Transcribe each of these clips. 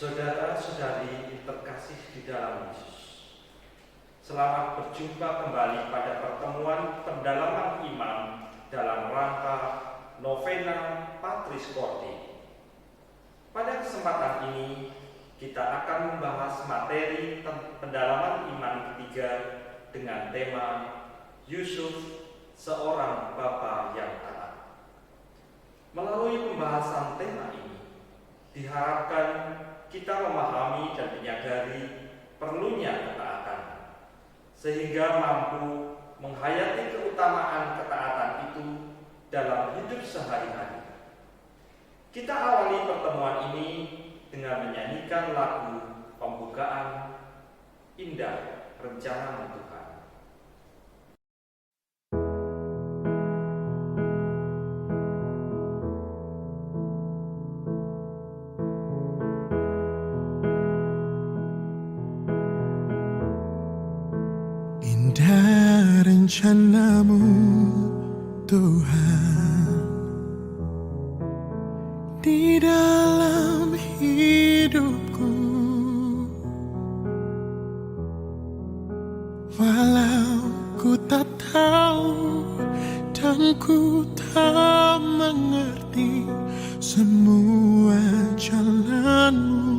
Saudara-saudari terkasih di dalam Yesus, selamat berjumpa kembali pada pertemuan pendalaman iman dalam rangka Novena Patris Corde. Pada kesempatan ini, kita akan membahas materi pendalaman iman ketiga dengan tema Yusuf, seorang bapa yang taat. Melalui pembahasan tema ini, diharapkan kita memahami dan menyadari perlunya ketaatan, sehingga mampu menghayati keutamaan ketaatan itu dalam hidup sehari-hari. Kita awali pertemuan ini dengan menyanyikan lagu pembukaan Indah Rencana Tuhan. Indah rencanamu, Tuhan, di dalam hidupku. Walau ku tak tahu dan ku tak mengerti semua jalanmu,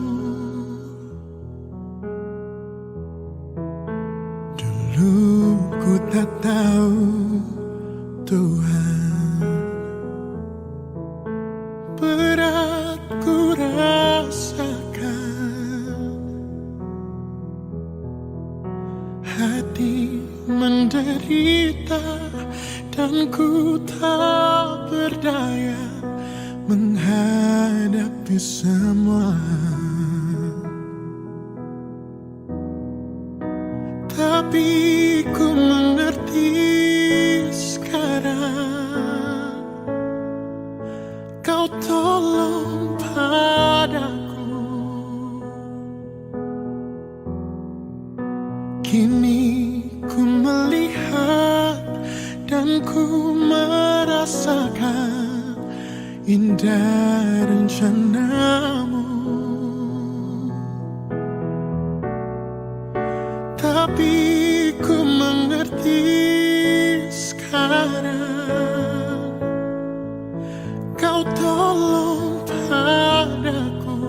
dulu ku tak tahu, Tuhan, berat ku rasakan, hati menderita dan ku tak berdaya menghadapi semua. Tapi ku mengerti sekarang, Kau tolong padaku. Kini ku melihat dan ku merasakan indah rencanamu. Tapi ku mengerti sekarang, Kau tolong padaku.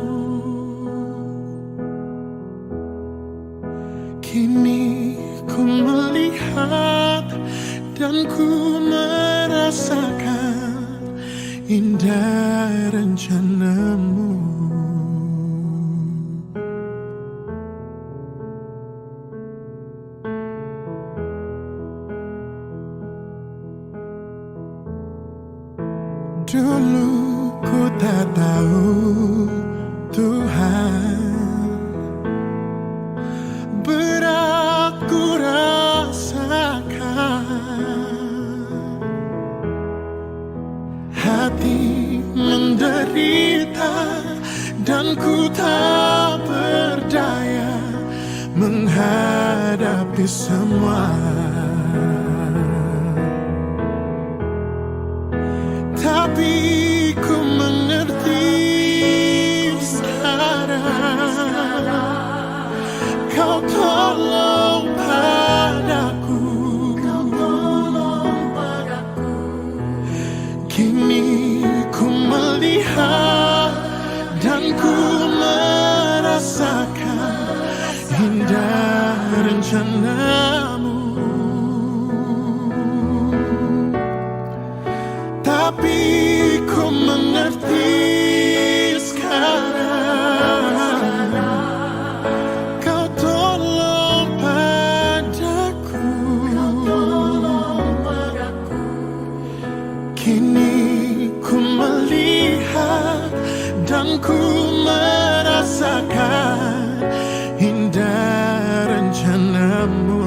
Kini ku melihat dan ku merasakan indah rencanamu. Dulu ku tak tahu, Tuhan, berat ku rasakan, hati menderita dan ku tak berdaya menghadapi semua. Tapi ku mengerti sekarang, Kau tolong padaku. Kini ku melihat dan ku merasakan indah rencanamu. Tapi ku mengerti sekarang, Kau tolong padaku. Kini ku melihat dan ku merasakan indah rencanamu.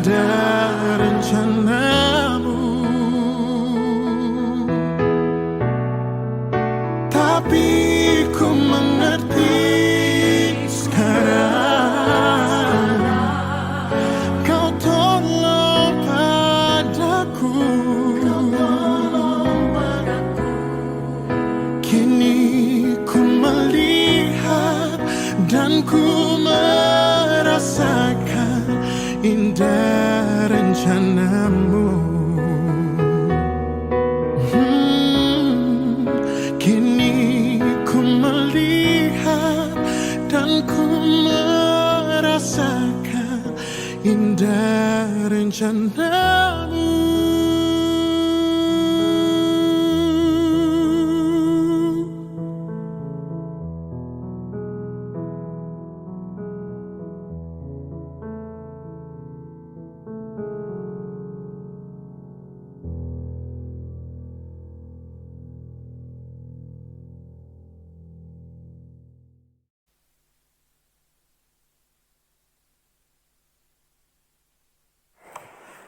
indah rencanamu. Tapi ku mengerti sekarang, kau tolong padaku. Kini ku melihat dan ku merasakan indah rencanamu. Kini ku melihat dan ku merasakan indah rencanamu.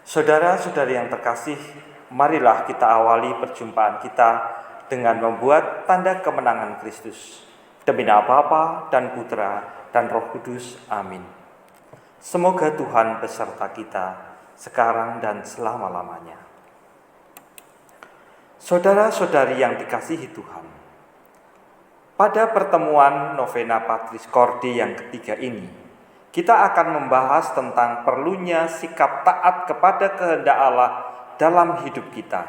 Saudara-saudari yang terkasih, marilah kita awali perjumpaan kita dengan membuat tanda kemenangan Kristus. Demi nama Bapa dan Putra dan Roh Kudus. Amin. Semoga Tuhan beserta kita sekarang dan selama-lamanya. Saudara-saudari yang dikasihi Tuhan, pada pertemuan Novena Patris Corde yang ketiga ini, kita akan membahas tentang perlunya sikap taat kepada kehendak Allah dalam hidup kita.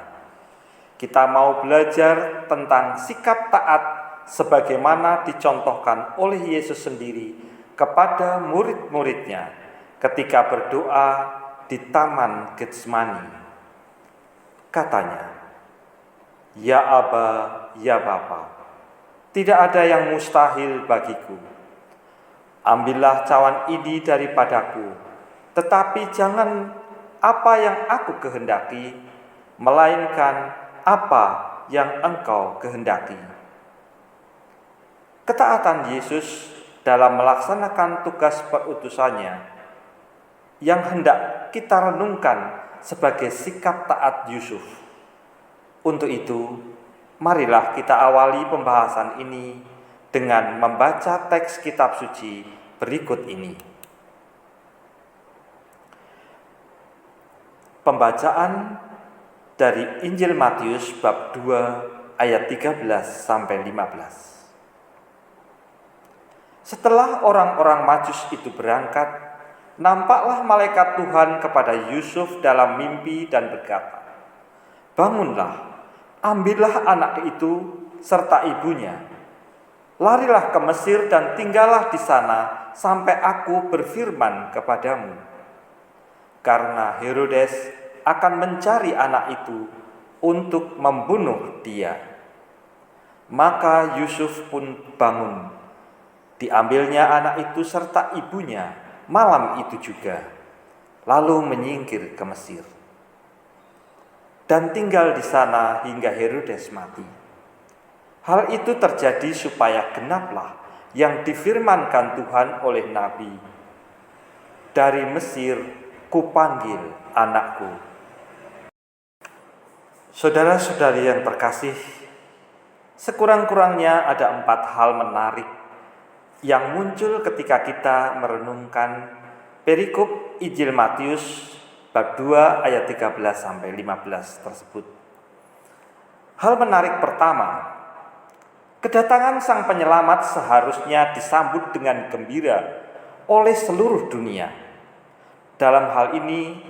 Kita mau belajar tentang sikap taat sebagaimana dicontohkan oleh Yesus sendiri kepada murid-muridnya ketika berdoa di Taman Getsemani. Katanya, "Ya Aba, ya Bapa, tidak ada yang mustahil bagiku. Ambillah cawan ini daripadaku, tetapi jangan apa yang aku kehendaki, melainkan apa yang Engkau kehendaki." Ketaatan Yesus dalam melaksanakan tugas perutusannya yang hendak kita renungkan sebagai sikap taat Yusuf. Untuk itu, marilah kita awali pembahasan ini dengan membaca teks kitab suci berikut ini. Pembacaan dari Injil Matius bab 2 ayat 13 sampai 15. Setelah orang-orang Majus itu berangkat, nampaklah malaikat Tuhan kepada Yusuf dalam mimpi dan berkata, "Bangunlah, ambillah anak itu serta ibunya, larilah ke Mesir dan tinggallah di sana sampai aku berfirman kepadamu. Karena Herodes akan mencari anak itu untuk membunuh dia." Maka Yusuf pun bangun. Diambilnya anak itu serta ibunya malam itu juga, lalu menyingkir ke Mesir dan tinggal di sana hingga Herodes mati. Hal itu terjadi supaya genaplah yang difirmankan Tuhan oleh Nabi, "Dari Mesir kupanggil anakku." Saudara-saudari yang terkasih, sekurang-kurangnya ada 4 hal menarik yang muncul ketika kita merenungkan perikop Injil Matius bab 2 ayat 13 sampai 15 tersebut. Hal menarik pertama, kedatangan Sang Penyelamat seharusnya disambut dengan gembira oleh seluruh dunia. Dalam hal ini,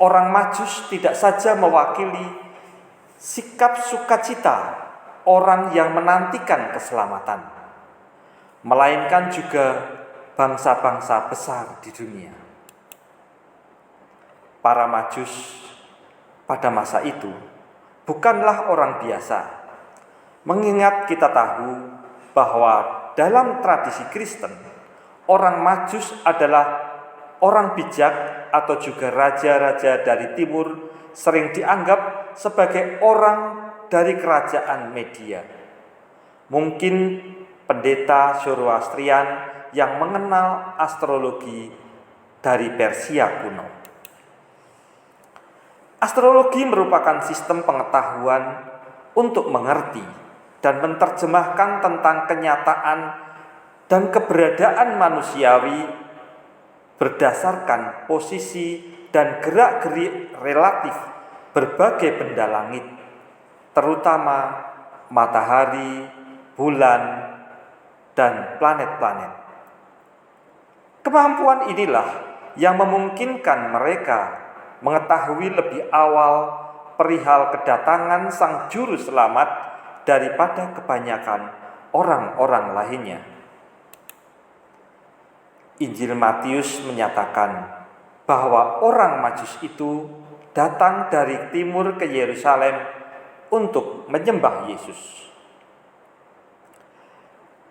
orang Majus tidak saja mewakili sikap sukacita orang yang menantikan keselamatan, melainkan juga bangsa-bangsa besar di dunia. Para Majus pada masa itu bukanlah orang biasa, mengingat kita tahu bahwa dalam tradisi Kristen, orang Majus adalah orang bijak atau juga raja-raja dari timur sering dianggap sebagai orang dari kerajaan Media. Mungkin pendeta Zoroastrian yang mengenal astrologi dari Persia kuno. Astrologi merupakan sistem pengetahuan untuk mengerti dan menerjemahkan tentang kenyataan dan keberadaan manusiawi berdasarkan posisi dan gerak-gerik relatif berbagai benda langit, terutama matahari, bulan, dan planet-planet. Kemampuan inilah yang memungkinkan mereka mengetahui lebih awal perihal kedatangan Sang Juru Selamat daripada kebanyakan orang-orang lainnya. Injil Matius menyatakan bahwa orang Majus itu datang dari timur ke Yerusalem untuk menyembah Yesus.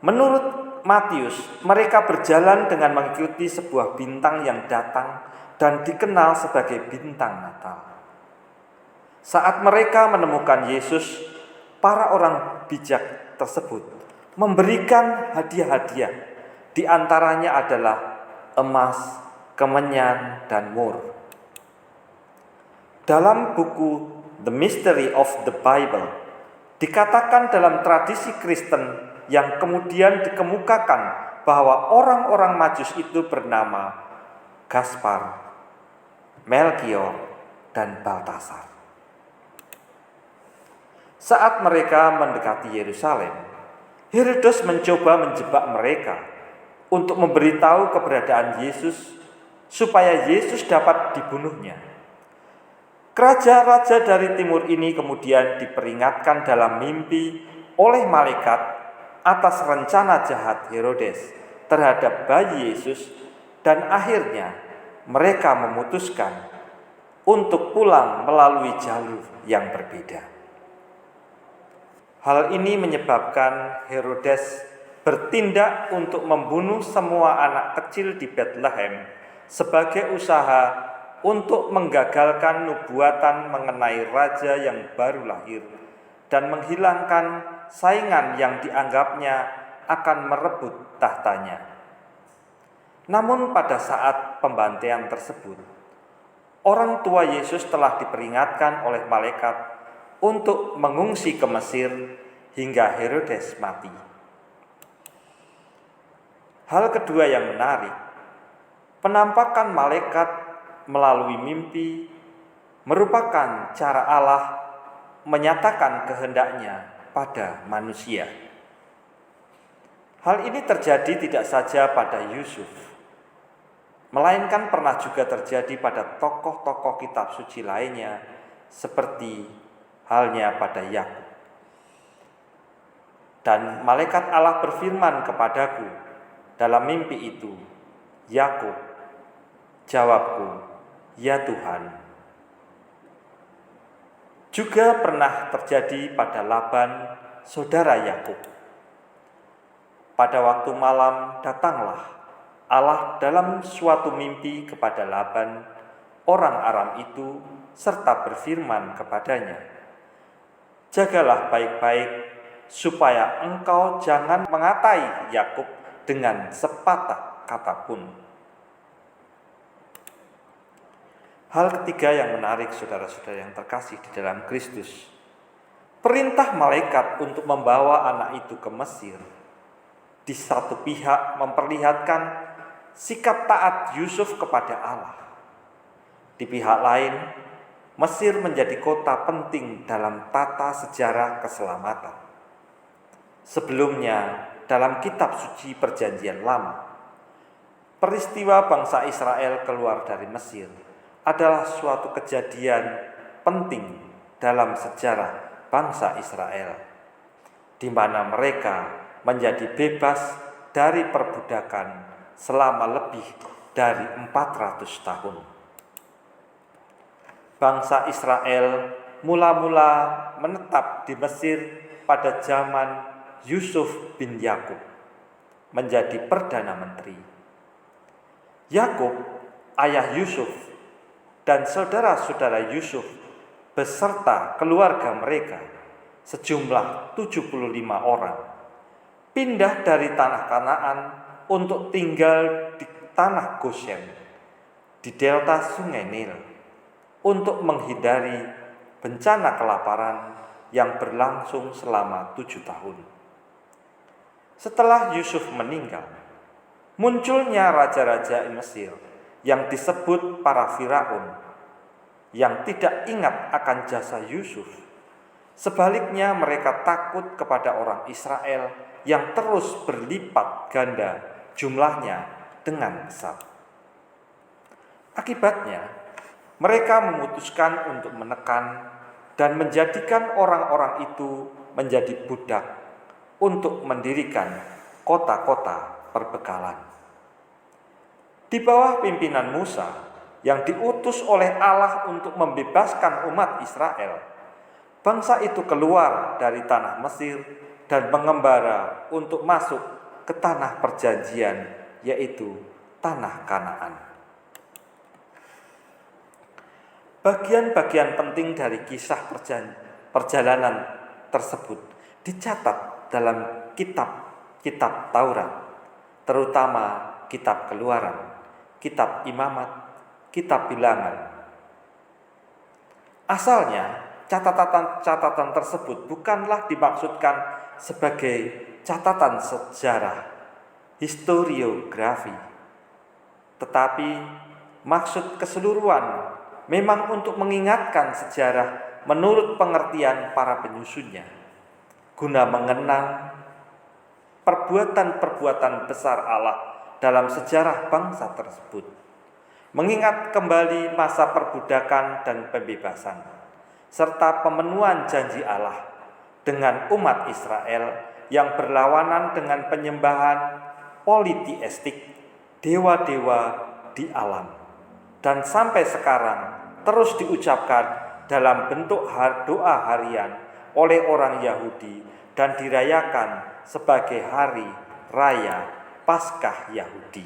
Menurut Matius, mereka berjalan dengan mengikuti sebuah bintang yang datang dan dikenal sebagai bintang Natal. Saat mereka menemukan Yesus, para orang bijak tersebut memberikan hadiah-hadiah. Di antaranya adalah emas, kemenyan, dan mur. Dalam buku The Mystery of the Bible, dikatakan dalam tradisi Kristen yang kemudian dikemukakan bahwa orang-orang Majus itu bernama Gaspar, Melkior, dan Baltasar. Saat mereka mendekati Yerusalem, Herodes mencoba menjebak mereka untuk memberitahu keberadaan Yesus supaya Yesus dapat dibunuhnya. Raja-raja dari timur ini kemudian diperingatkan dalam mimpi oleh malaikat atas rencana jahat Herodes terhadap bayi Yesus, dan akhirnya mereka memutuskan untuk pulang melalui jalur yang berbeda. Hal ini menyebabkan Herodes bertindak untuk membunuh semua anak kecil di Bethlehem sebagai usaha untuk menggagalkan nubuatan mengenai raja yang baru lahir dan menghilangkan saingan yang dianggapnya akan merebut tahtanya. Namun pada saat pembantaian tersebut, orang tua Yesus telah diperingatkan oleh malaikat untuk mengungsi ke Mesir hingga Herodes mati. Hal kedua yang menarik, penampakan malaikat melalui mimpi merupakan cara Allah menyatakan kehendaknya pada manusia. Hal ini terjadi tidak saja pada Yusuf, melainkan pernah juga terjadi pada tokoh-tokoh kitab suci lainnya, seperti halnya pada Yakub. Dan malaikat Allah berfirman kepadaku dalam mimpi itu, Yakub, jawabku, ya Tuhan. Juga pernah terjadi pada Laban, saudara Yakub. Pada waktu malam datanglah Allah dalam suatu mimpi kepada Laban, orang Aram itu, serta berfirman kepadanya, jagalah baik-baik supaya engkau jangan mengatai Yakub dengan sepatah kata pun. Hal ketiga yang menarik, saudara-saudara yang terkasih di dalam Kristus, perintah malaikat untuk membawa anak itu ke Mesir di satu pihak memperlihatkan sikap taat Yusuf kepada Allah. Di pihak lain, Mesir menjadi kota penting dalam tata sejarah keselamatan. Sebelumnya, dalam kitab suci Perjanjian Lama, peristiwa bangsa Israel keluar dari Mesir adalah suatu kejadian penting dalam sejarah bangsa Israel, di mana mereka menjadi bebas dari perbudakan selama lebih dari 400 tahun. Bangsa Israel mula-mula menetap di Mesir pada zaman Yusuf bin Yakub menjadi Perdana Menteri. Yakub, ayah Yusuf, dan saudara-saudara Yusuf beserta keluarga mereka sejumlah 75 orang pindah dari tanah Kanaan untuk tinggal di tanah Goshen di delta Sungai Nil untuk menghindari bencana kelaparan yang berlangsung selama 7 tahun. Setelah Yusuf meninggal, munculnya raja-raja Mesir yang disebut para Firaun yang tidak ingat akan jasa Yusuf. Sebaliknya mereka takut kepada orang Israel yang terus berlipat ganda jumlahnya dengan besar. Akibatnya, mereka memutuskan untuk menekan dan menjadikan orang-orang itu menjadi budak untuk mendirikan kota-kota perbekalan. Di bawah pimpinan Musa yang diutus oleh Allah untuk membebaskan umat Israel, bangsa itu keluar dari tanah Mesir dan mengembara untuk masuk ke tanah perjanjian, yaitu tanah Kanaan. Bagian-bagian penting dari kisah perjalanan tersebut dicatat dalam kitab-kitab Taurat, terutama kitab Keluaran, kitab Imamat, kitab Bilangan. Asalnya, catatan-catatan tersebut bukanlah dimaksudkan sebagai catatan sejarah, historiografi, tetapi maksud keseluruhan memang untuk mengingatkan sejarah menurut pengertian para penyusunnya, guna mengenang perbuatan-perbuatan besar Allah dalam sejarah bangsa tersebut, mengingat kembali masa perbudakan dan pembebasan, serta pemenuhan janji Allah dengan umat Israel yang berlawanan dengan penyembahan politeistik dewa-dewa di alam, dan sampai sekarang terus diucapkan dalam bentuk doa harian oleh orang Yahudi dan dirayakan sebagai hari raya Paskah Yahudi.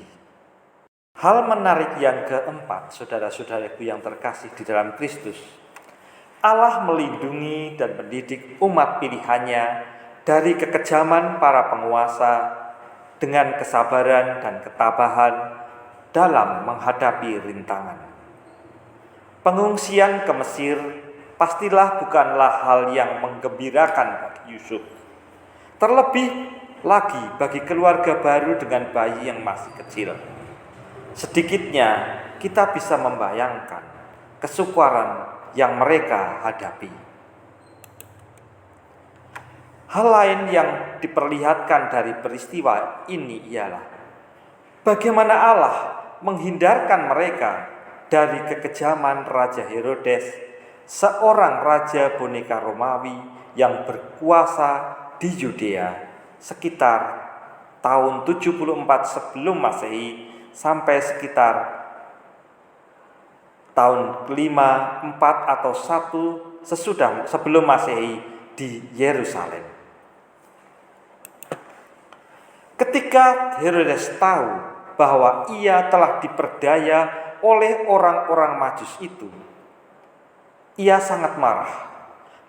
Hal menarik yang keempat, saudara-saudaraku yang terkasih di dalam Kristus, Allah melindungi dan mendidik umat pilihannya dari kekejaman para penguasa dengan kesabaran dan ketabahan dalam menghadapi rintangan. Pengungsian ke Mesir pastilah bukanlah hal yang menggembirakan bagi Yusuf. Terlebih lagi bagi keluarga baru dengan bayi yang masih kecil. Sedikitnya kita bisa membayangkan kesukaran yang mereka hadapi. Hal lain yang diperlihatkan dari peristiwa ini ialah bagaimana Allah menghindarkan mereka dari kekejaman Raja Herodes, seorang raja boneka Romawi yang berkuasa di Yudea sekitar tahun 74 sebelum Masehi sampai sekitar tahun 54 atau 1 sebelum Masehi di Yerusalem. Ketika Herodes tahu bahwa ia telah diperdaya oleh orang-orang Majus itu, ia sangat marah.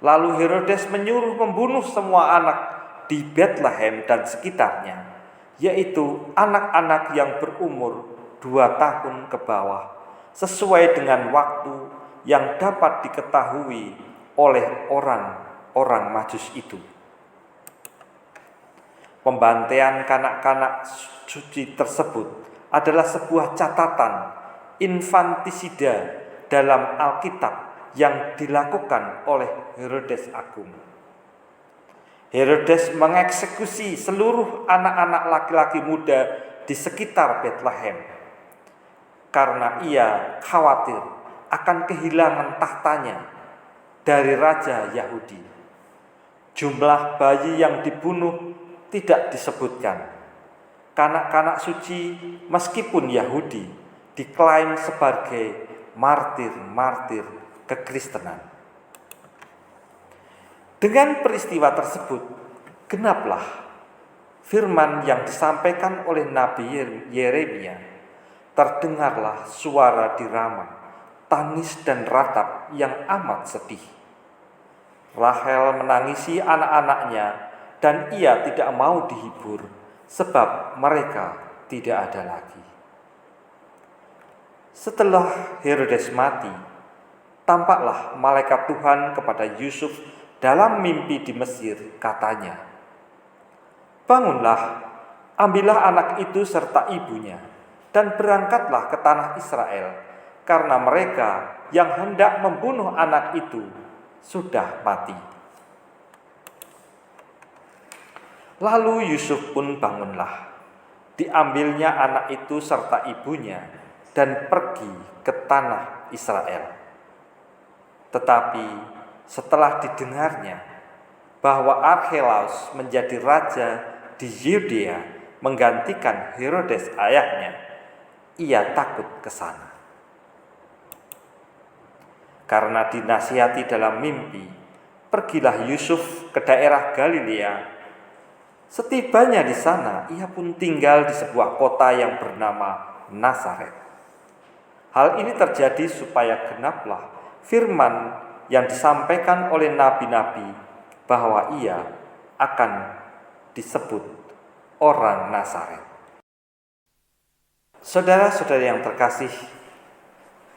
Lalu Herodes menyuruh membunuh semua anak di Bethlehem dan sekitarnya, yaitu anak-anak yang berumur 2 tahun ke bawah, sesuai dengan waktu yang dapat diketahui oleh orang-orang Majus itu. Pembantaian kanak-kanak suci tersebut adalah sebuah catatan infantisida dalam Alkitab yang dilakukan oleh Herodes Agung. Herodes mengeksekusi seluruh anak-anak laki-laki muda di sekitar Bethlehem karena ia khawatir akan kehilangan tahtanya dari Raja Yahudi. Jumlah bayi yang dibunuh tidak disebutkan. Kanak-kanak suci meskipun Yahudi diklaim sebagai martir-martir kekristenan. Dengan peristiwa tersebut, genaplah firman yang disampaikan oleh Nabi Yeremia. Terdengarlah suara di Rama, tangis dan ratap yang amat sedih. Rahel menangisi anak-anaknya dan ia tidak mau dihibur sebab mereka tidak ada lagi. Setelah Herodes mati, tampaklah malaikat Tuhan kepada Yusuf dalam mimpi di Mesir, katanya, "Bangunlah, ambillah anak itu serta ibunya, dan berangkatlah ke tanah Israel, karena mereka yang hendak membunuh anak itu sudah mati." Lalu Yusuf pun bangunlah, diambilnya anak itu serta ibunya, dan pergi ke tanah Israel. Tetapi setelah didengarnya bahwa Archelaus menjadi raja di Yudea menggantikan Herodes ayahnya, ia takut ke sana. Karena dinasihati dalam mimpi, pergilah Yusuf ke daerah Galilea. Setibanya di sana, ia pun tinggal di sebuah kota yang bernama Nazaret. Hal ini terjadi supaya genaplah firman yang disampaikan oleh nabi-nabi bahwa ia akan disebut orang Nazaret. Saudara-saudari yang terkasih,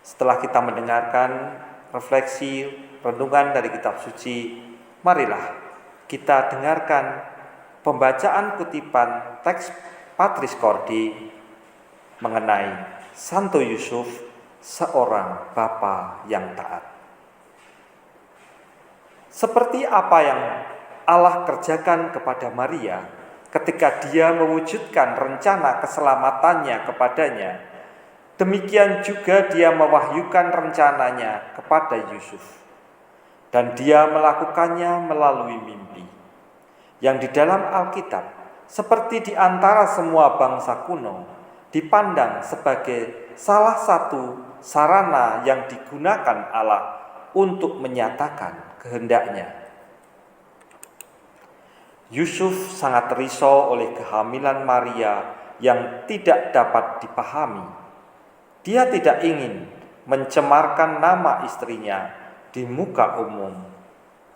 setelah kita mendengarkan refleksi renungan dari kitab suci, marilah kita dengarkan pembacaan kutipan teks Patris Corde mengenai Santo Yusuf, seorang bapa yang taat. Seperti apa yang Allah kerjakan kepada Maria ketika Dia mewujudkan rencana keselamatannya kepadanya, demikian juga Dia mewahyukan rencananya kepada Yusuf. Dan Dia melakukannya melalui mimpi yang di dalam Alkitab, seperti di antara semua bangsa kuno, dipandang sebagai salah satu sarana yang digunakan Allah untuk menyatakan kehendaknya. Yusuf sangat risau oleh kehamilan Maria yang tidak dapat dipahami. Dia tidak ingin mencemarkan nama istrinya di muka umum,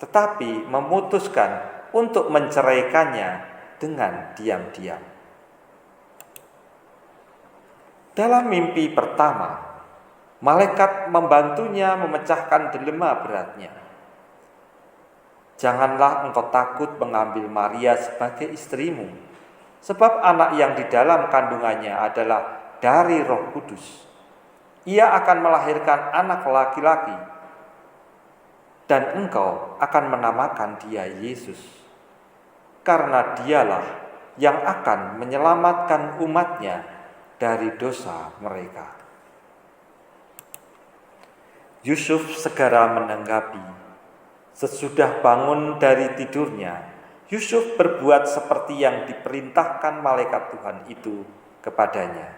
tetapi memutuskan untuk menceraikannya dengan diam-diam. Dalam mimpi pertama, malaikat membantunya memecahkan dilema beratnya. "Janganlah engkau takut mengambil Maria sebagai istrimu, sebab anak yang di dalam kandungannya adalah dari Roh Kudus. Ia akan melahirkan anak laki-laki, dan engkau akan menamakan dia Yesus, karena dialah yang akan menyelamatkan umatnya dari dosa mereka." Yusuf segera menanggapi. Sesudah bangun dari tidurnya, Yusuf berbuat seperti yang diperintahkan malaikat Tuhan itu kepadanya.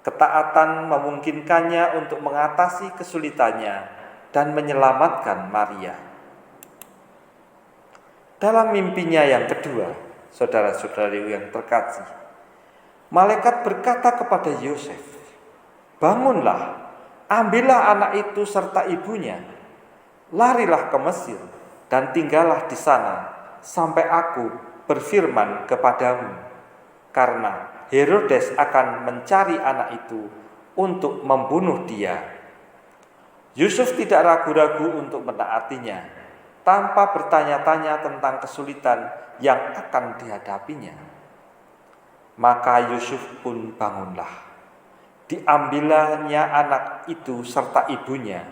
Ketaatan memungkinkannya untuk mengatasi kesulitannya dan menyelamatkan Maria. Dalam mimpinya yang kedua, saudara-saudari yang terkasih, malaikat berkata kepada Yosef, "Bangunlah, ambillah anak itu serta ibunya, larilah ke Mesir dan tinggallah di sana sampai aku berfirman kepadamu, karena Herodes akan mencari anak itu untuk membunuh dia." Yusuf tidak ragu-ragu untuk menaatinya, tanpa bertanya-tanya tentang kesulitan yang akan dihadapinya. Maka Yusuf pun bangunlah. Diambilnya anak itu serta ibunya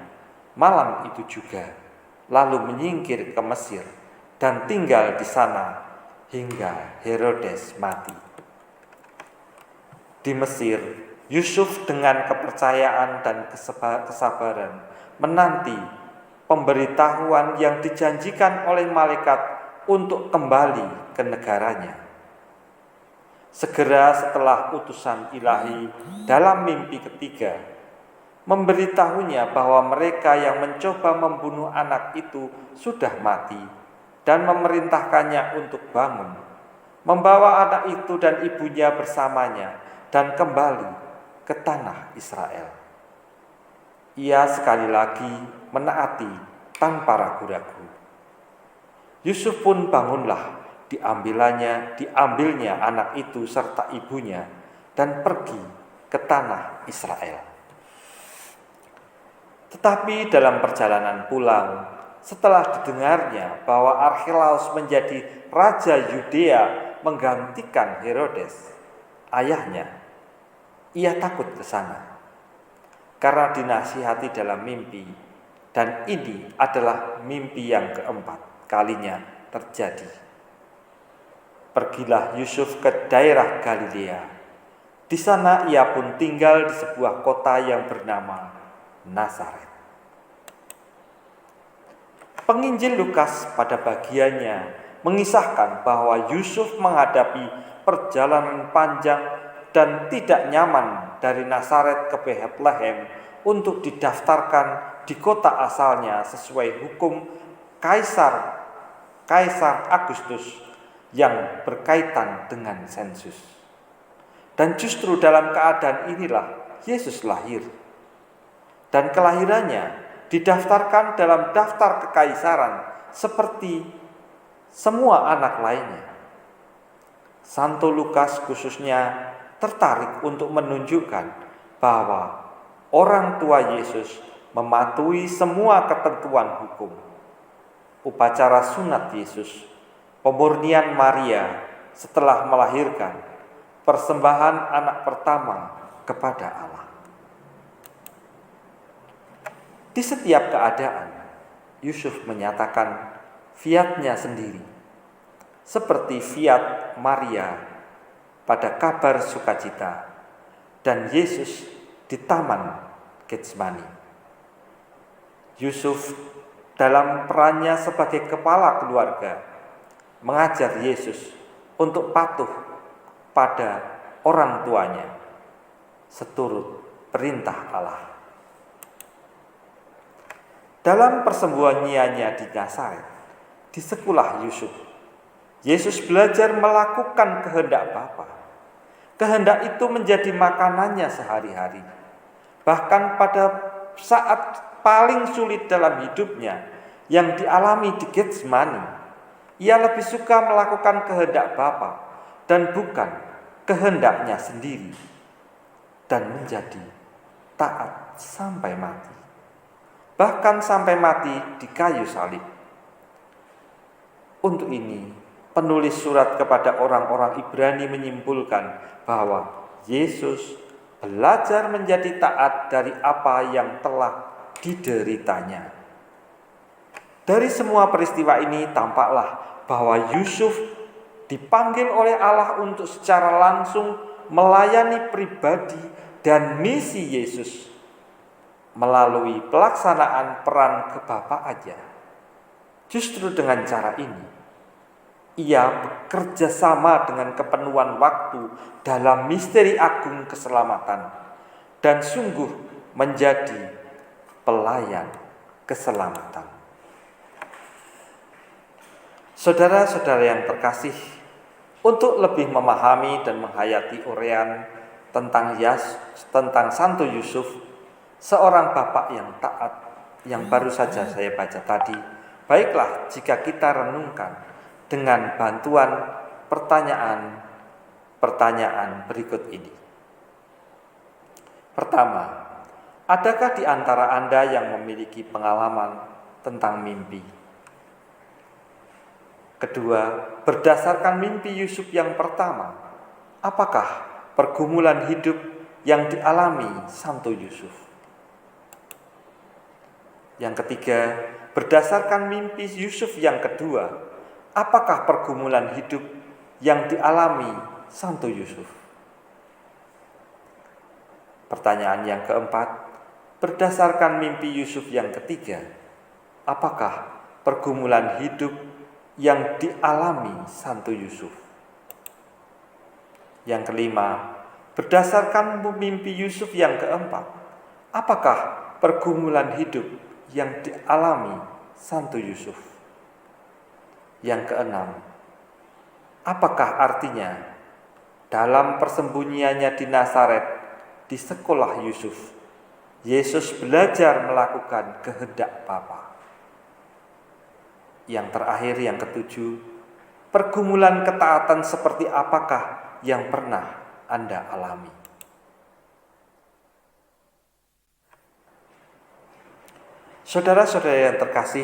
malam itu juga, lalu menyingkir ke Mesir dan tinggal di sana hingga Herodes mati. Di Mesir, Yusuf dengan kepercayaan dan kesabaran menanti pemberitahuan yang dijanjikan oleh malaikat untuk kembali ke negaranya. Segera setelah utusan ilahi dalam mimpi ketiga memberitahunya bahwa mereka yang mencoba membunuh anak itu sudah mati, dan memerintahkannya untuk bangun, membawa anak itu dan ibunya bersamanya dan kembali ke tanah Israel. Ia sekali lagi menaati tanpa ragu-ragu. Yusuf pun bangunlah, diambilnya anak itu serta ibunya dan pergi ke tanah Israel. Tetapi dalam perjalanan pulang, setelah didengarnya bahwa Archelaus menjadi raja Yudea menggantikan Herodes, ayahnya, ia takut ke sana karena dinasihati dalam mimpi, dan ini adalah mimpi yang keempat kalinya terjadi. Pergilah Yusuf ke daerah Galilea. Di sana ia pun tinggal di sebuah kota yang bernama Nazaret. Penginjil Lukas pada bagiannya mengisahkan bahwa Yusuf menghadapi perjalanan panjang dan tidak nyaman dari Nazaret ke Betlehem untuk didaftarkan di kota asalnya sesuai hukum Kaisar Agustus yang berkaitan dengan sensus. Dan justru dalam keadaan inilah Yesus lahir. Dan kelahirannya didaftarkan dalam daftar kekaisaran seperti semua anak lainnya. Santo Lukas khususnya tertarik untuk menunjukkan bahwa orang tua Yesus mematuhi semua ketentuan hukum. Upacara sunat Yesus, pemurnian Maria setelah melahirkan, persembahan anak pertama kepada Allah. Di setiap keadaan, Yusuf menyatakan fiatnya sendiri, seperti fiat Maria pada kabar sukacita dan Yesus di Taman Getsemani. Yusuf dalam perannya sebagai kepala keluarga mengajar Yesus untuk patuh pada orang tuanya seturut perintah Allah. Dalam persembunyiannya di Nazaret, di sekolah Yusuf, Yesus belajar melakukan kehendak Bapa. Kehendak itu menjadi makanannya sehari-hari. Bahkan pada saat paling sulit dalam hidupnya yang dialami di Getsemani, ia lebih suka melakukan kehendak Bapa dan bukan kehendaknya sendiri, dan menjadi taat sampai mati. Bahkan sampai mati di kayu salib. Untuk ini, penulis surat kepada orang-orang Ibrani menyimpulkan bahwa Yesus belajar menjadi taat dari apa yang telah dideritanya. Dari semua peristiwa ini tampaklah bahwa Yusuf dipanggil oleh Allah untuk secara langsung melayani pribadi dan misi Yesus melalui pelaksanaan peran kebapaan. Justru dengan cara ini, ia bekerja sama dengan kepenuhan waktu dalam misteri agung keselamatan dan sungguh menjadi pelayan keselamatan. Saudara-saudara yang terkasih, untuk lebih memahami dan menghayati uraian tentang Santo Yusuf, seorang bapak yang taat yang baru saja saya baca tadi, baiklah jika kita renungkan dengan bantuan pertanyaan berikut ini. Pertama, adakah di antara Anda yang memiliki pengalaman tentang mimpi? Kedua, berdasarkan mimpi Yusuf yang pertama, apakah pergumulan hidup yang dialami Santo Yusuf? Yang ketiga, berdasarkan mimpi Yusuf yang kedua, apakah pergumulan hidup yang dialami Santo Yusuf? Pertanyaan yang keempat, berdasarkan mimpi Yusuf yang ketiga, apakah pergumulan hidup yang dialami Santo Yusuf? Yang kelima, berdasarkan mimpi Yusuf yang keempat, apakah pergumulan hidup yang dialami Santo Yusuf? Yang keenam, apakah artinya dalam persembunyiannya di Nazaret, di sekolah Yusuf, Yesus belajar melakukan kehendak Bapa? Yang terakhir, yang ketujuh, pergumulan ketaatan seperti apakah yang pernah Anda alami? Saudara-saudara yang terkasih,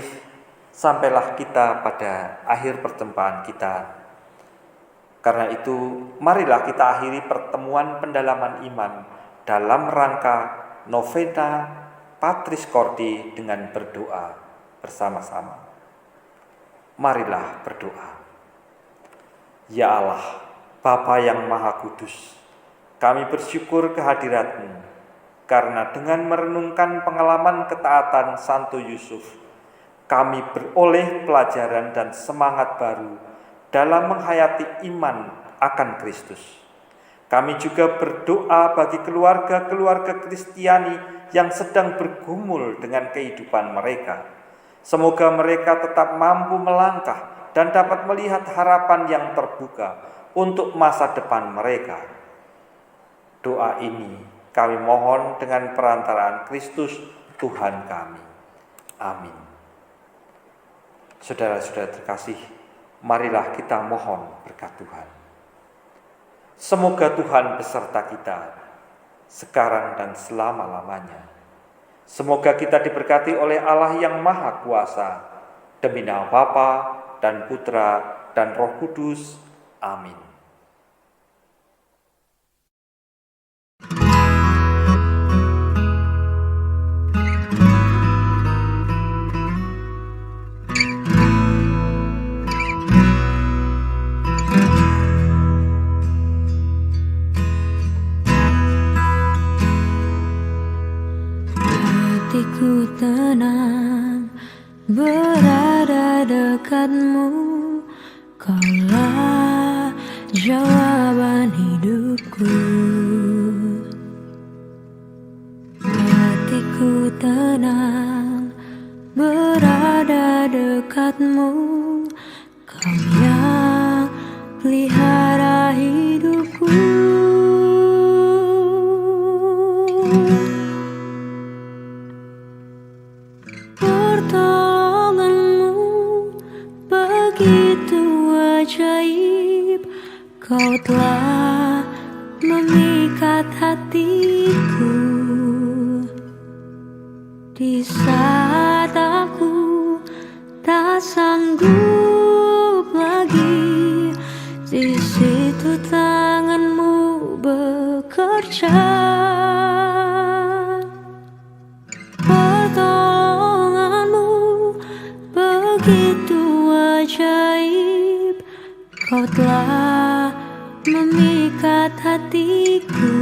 sampailah kita pada akhir perjumpaan kita. Karena itu, marilah kita akhiri pertemuan pendalaman iman dalam rangka novena Patris Corde dengan berdoa bersama-sama. Marilah berdoa. Ya Allah, Bapa yang Maha Kudus, kami bersyukur kehadirat-Mu, karena dengan merenungkan pengalaman ketaatan Santo Yusuf, kami beroleh pelajaran dan semangat baru dalam menghayati iman akan Kristus. Kami juga berdoa bagi keluarga-keluarga Kristiani yang sedang bergumul dengan kehidupan mereka. Semoga mereka tetap mampu melangkah dan dapat melihat harapan yang terbuka untuk masa depan mereka. Doa ini kami mohon dengan perantaraan Kristus Tuhan kami. Amin. Saudara-saudara terkasih, marilah kita mohon berkat Tuhan. Semoga Tuhan beserta kita sekarang dan selama-lamanya. Semoga kita diberkati oleh Allah yang Maha Kuasa, demi nama Bapa dan Putra dan Roh Kudus. Amin. Hatiku tenang berada dekatmu, Kaulah jawaban hidupku. Hatiku tenang berada dekatmu, Kau yang pelihara hidupku. Pertolonganmu begitu ajaib, Kau telah memikat hatiku. Di saat aku tak sanggup lagi, di situ tanganmu bekerja. Begitu ajaib, Kau telah memikat hatiku.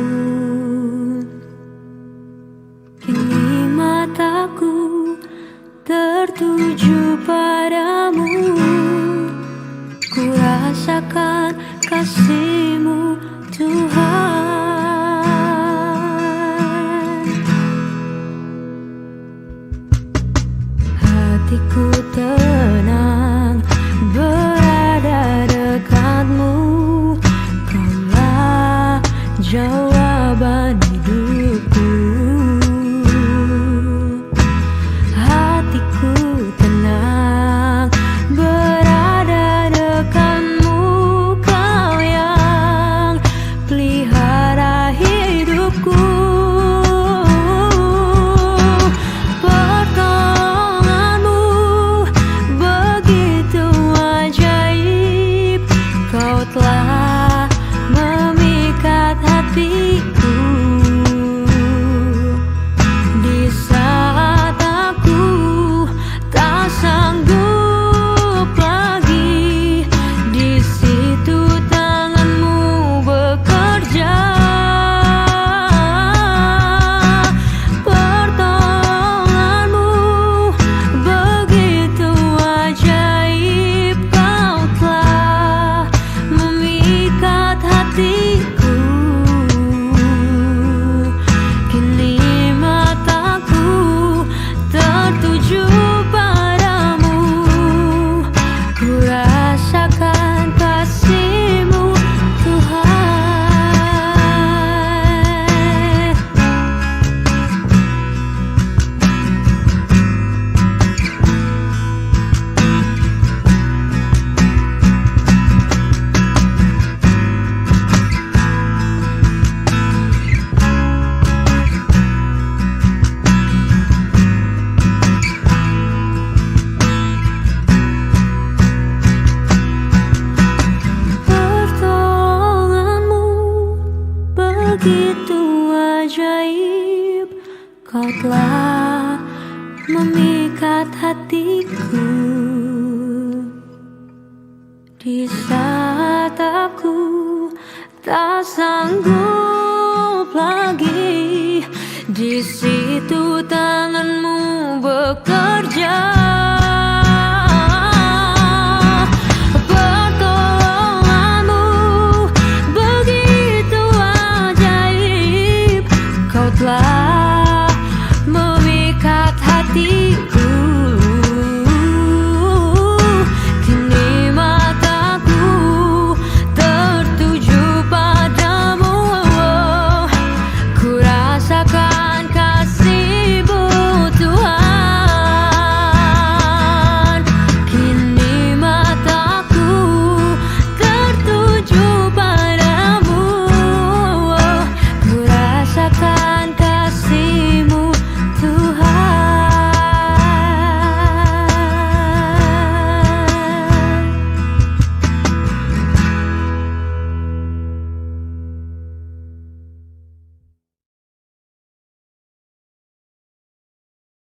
Kini mataku tertuju padamu, ku rasakan kasih-Mu Tuhan. Hatiku tenang berada dekatmu, Kaulah jawaban hidupku. Hatiku tenang berada dekatmu, Kau yang pelihara hidupku. Kau telah memikat hatiku di saat aku tak sanggup lagi. Di situ tanganmu bekas